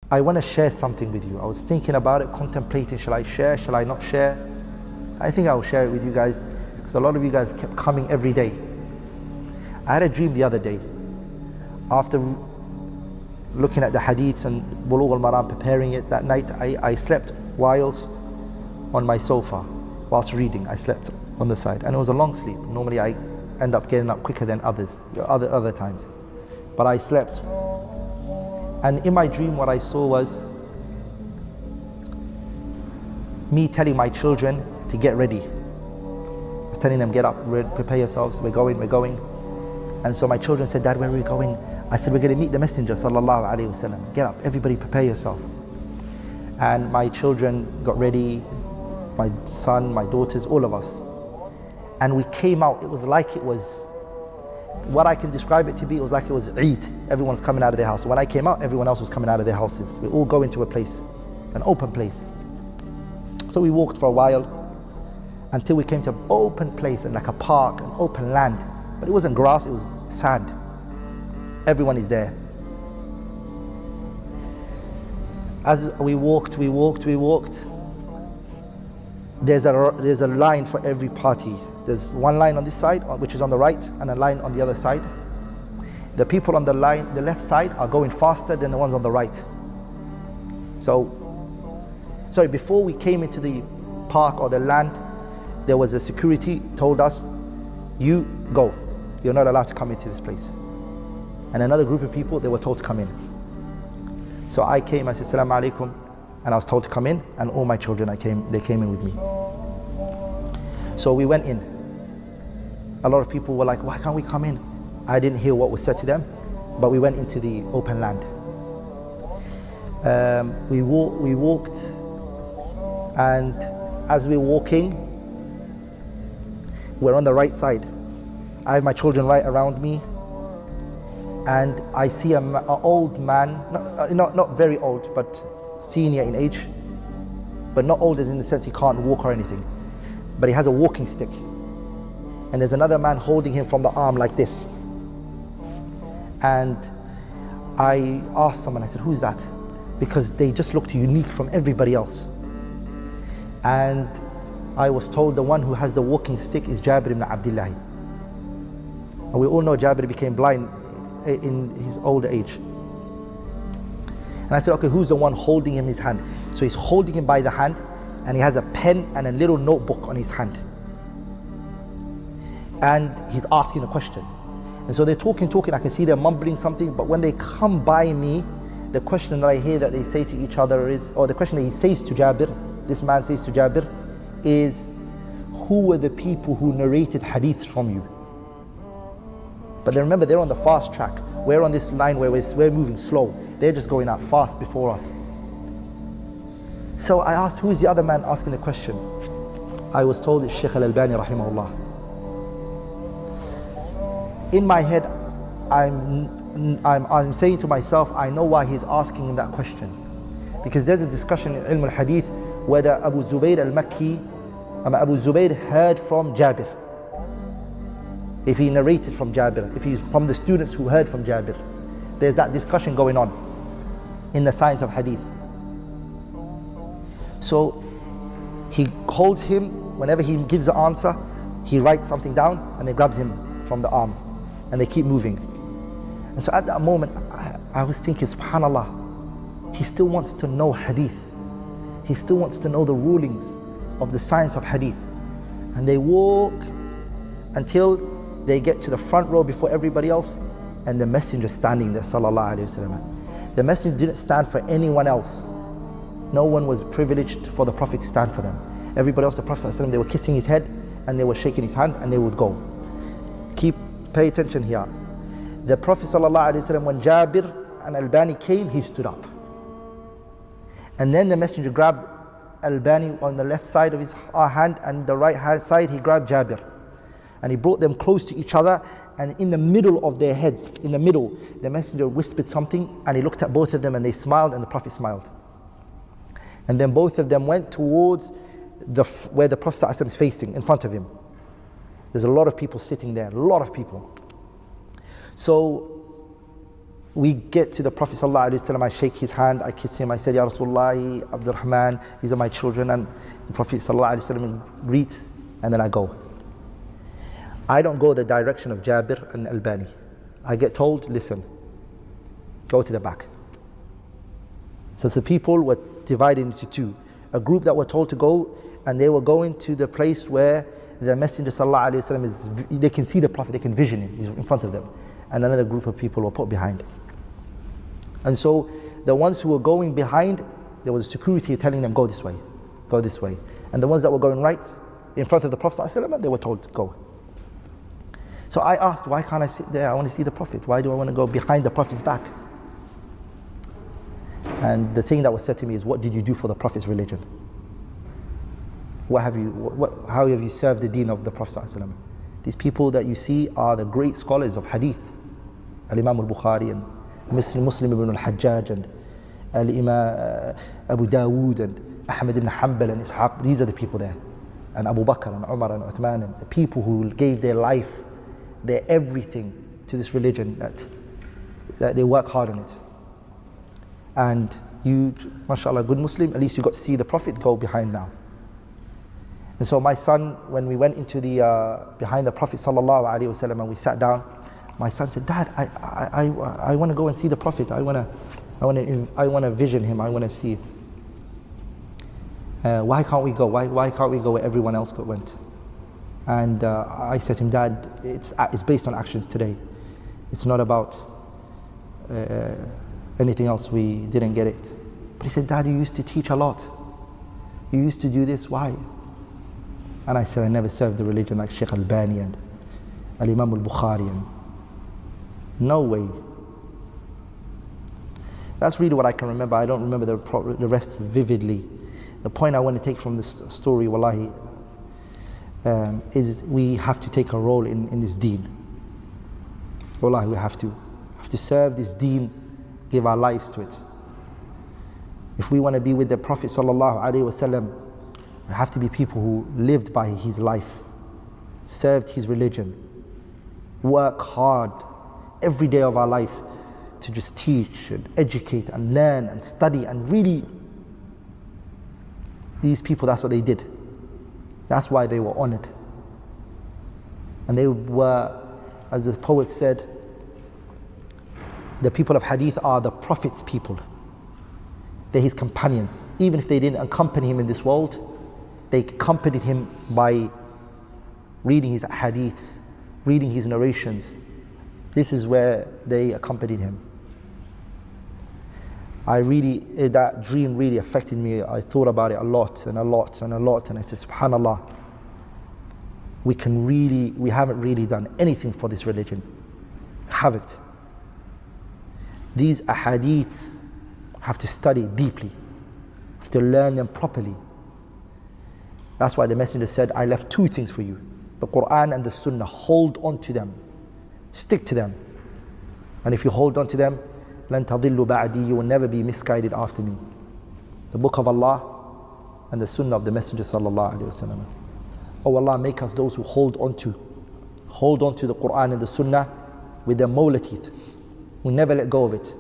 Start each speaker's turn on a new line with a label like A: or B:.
A: I want to share something with you. I was thinking about it, contemplating, shall I share, shall I not share? I think I'll share it with you guys because a lot of you guys kept coming every day. I had a dream the other day after looking at the hadiths and Bulugh al-Maram, preparing it that night. I slept whilst on my sofa, whilst reading. I slept on the side and it was a long sleep. Normally I end up getting up quicker than other times, but I slept. And in my dream what I saw was me telling my children to get ready. I was telling them, get up, prepare yourselves, we're going. And so my children said, Dad, where are we going? I said, we're going to meet the Messenger sallallahu alaihi wasallam. Get up, everybody prepare yourself. And my children got ready, my son, my daughters, all of us. And we came out, it was like it was, what I can describe it to be, it was like it was Eid. Everyone's coming out of their house. When I came out, everyone else was coming out of their houses. We all go into a place, an open place. So we walked for a while until we came to an open place and like a park, an open land. But it wasn't grass, it was sand. Everyone is there. As we walked, there's a line for every party. There's one line on this side, which is on the right, and a line on the other side. The people on the line, the left side, are going faster than the ones on the right. So, before we came into the park or the land, there was a security told us, you go. You're not allowed to come into this place. And another group of people, they were told to come in. So I came, I said, Assalamu alaikum, and I was told to come in, and all my children, they came in with me. So we went in. A lot of people were like, why can't we come in? I didn't hear what was said to them, but we went into the open land. We walked, and as we were walking, we're on the right side. I have my children right around me, and I see an old man, not very old, but senior in age, but not old as in the sense he can't walk or anything, but he has a walking stick. And there's another man holding him from the arm like this. And I asked someone, I said, who's that? Because they just looked unique from everybody else. And I was told the one who has the walking stick is Jabir ibn Abdullah. And we all know Jabir became blind in his older age. And I said, okay, who's the one holding him his hand? So he's holding him by the hand, and he has a pen and a little notebook on his hand. And he's asking a question. And so they're talking, I can see they're mumbling something, but when they come by me, the question that I hear that they say to each other is, or the question that he says to Jabir, this man says to Jabir, is, who were the people who narrated hadiths from you? But then remember, they're on the fast track. We're on this line where we're moving slow. They're just going out fast before us. So I asked, who's the other man asking the question? I was told it's Shaykh al-Albani rahimahullah. In my head, I'm saying to myself, I know why he's asking him that question. Because there's a discussion in Ilm al-Hadith whether Abu Zubayr al-Makki, Abu Zubayr heard from Jabir. If he narrated from Jabir, if he's from the students who heard from Jabir. There's that discussion going on in the science of hadith. So he holds him, whenever he gives the answer, he writes something down and then grabs him from the arm and they keep moving. And so at that moment, I was thinking, subhanAllah, he still wants to know hadith. He still wants to know the rulings of the science of hadith. And they walk until they get to the front row before everybody else, and the messenger standing there, sallallahu alaihi wasallam. The messenger didn't stand for anyone else. No one was privileged for the Prophet to stand for them. Everybody else, the Prophet ﷺ, they were kissing his head and they were shaking his hand and they would go. Pay attention here. The Prophet ﷺ, when Jabir and Albani came, he stood up. And then the messenger grabbed Albani on the left side of his hand, and the right hand side he grabbed Jabir. And he brought them close to each other, and in the middle of their heads, in the middle, the messenger whispered something, and he looked at both of them and they smiled, and the Prophet smiled. And then both of them went towards where the Prophet ﷺ is facing, in front of him. There's a lot of people sitting there, a lot of people. So we get to the Prophet ﷺ, I shake his hand, I kiss him, I said, Ya Rasulullah, Abdurrahman, these are my children, and the Prophet ﷺ greets, and then I go. I don't go the direction of Jabir and Albani. I get told, listen, go to the back. So the people were divided into two. A group that were told to go, and they were going to the place where the Messenger ﷺ is, they can see the Prophet, they can vision him, he's in front of them. And another group of people were put behind. And so the ones who were going behind, there was security telling them, go this way, go this way. And the ones that were going right, in front of the Prophet ﷺ, they were told to go. So I asked, why can't I sit there? I want to see the Prophet. Why do I want to go behind the Prophet's back? And the thing that was said to me is, what did you do for the Prophet's religion? How have you served the deen of the Prophet ﷺ? These people that you see are the great scholars of Hadith. Al-Imam al-Bukhari and Muslim ibn al-Hajjaj and Al-Imam Abu Dawood and Ahmad ibn Hanbal and Ishaq. These are the people there. And Abu Bakr and Umar and Uthman, and the people who gave their life, their everything to this religion, that they work hard on it. And you, mashallah, good Muslim, at least you got to see the Prophet, go behind now. And so my son, when we went into the behind the Prophet sallallahu alaihi wasallam and we sat down, my son said, Dad, I want to go and see the Prophet. I want to vision him. I want to see. Why can't we go? Why can't we go where everyone else went? And I said to him, Dad, it's based on actions today. It's not about anything else. We didn't get it. But he said, Dad, you used to teach a lot. You used to do this. Why? And I said, I never served the religion like Sheikh Albani and Al-Imam al-Bukhari. And no way. That's really what I can remember. I don't remember the rest vividly. The point I want to take from this story, wallahi, is we have to take a role in this deen. Wallahi, we have to serve this deen, give our lives to it. If we want to be with the Prophet sallallahu alaihi wasallam, we have to be people who lived by his life, served his religion, work hard every day of our life to just teach and educate and learn and study. And really, these people, that's what they did. That's why they were honored. And they were, as the poet said, the people of Hadith are the Prophet's people. They're his companions. Even if they didn't accompany him in this world, they accompanied him by reading his hadiths, reading his narrations. This is where they accompanied him. That dream really affected me. I thought about it a lot and a lot and a lot, and I said, subhanallah, we haven't really done anything for this religion. Haven't. These ahadiths have to study deeply, have to learn them properly. That's why the Messenger said, I left two things for you, the Quran and the Sunnah. Hold on to them, stick to them. And if you hold on to them, لَن تَضِلُّ بَعْدِي, you will never be misguided after me. The Book of Allah and the Sunnah of the Messenger sallallahu alaihi wasallam. Oh Allah, make us those who hold on to the Quran and the Sunnah with their molar teeth. We never let go of it.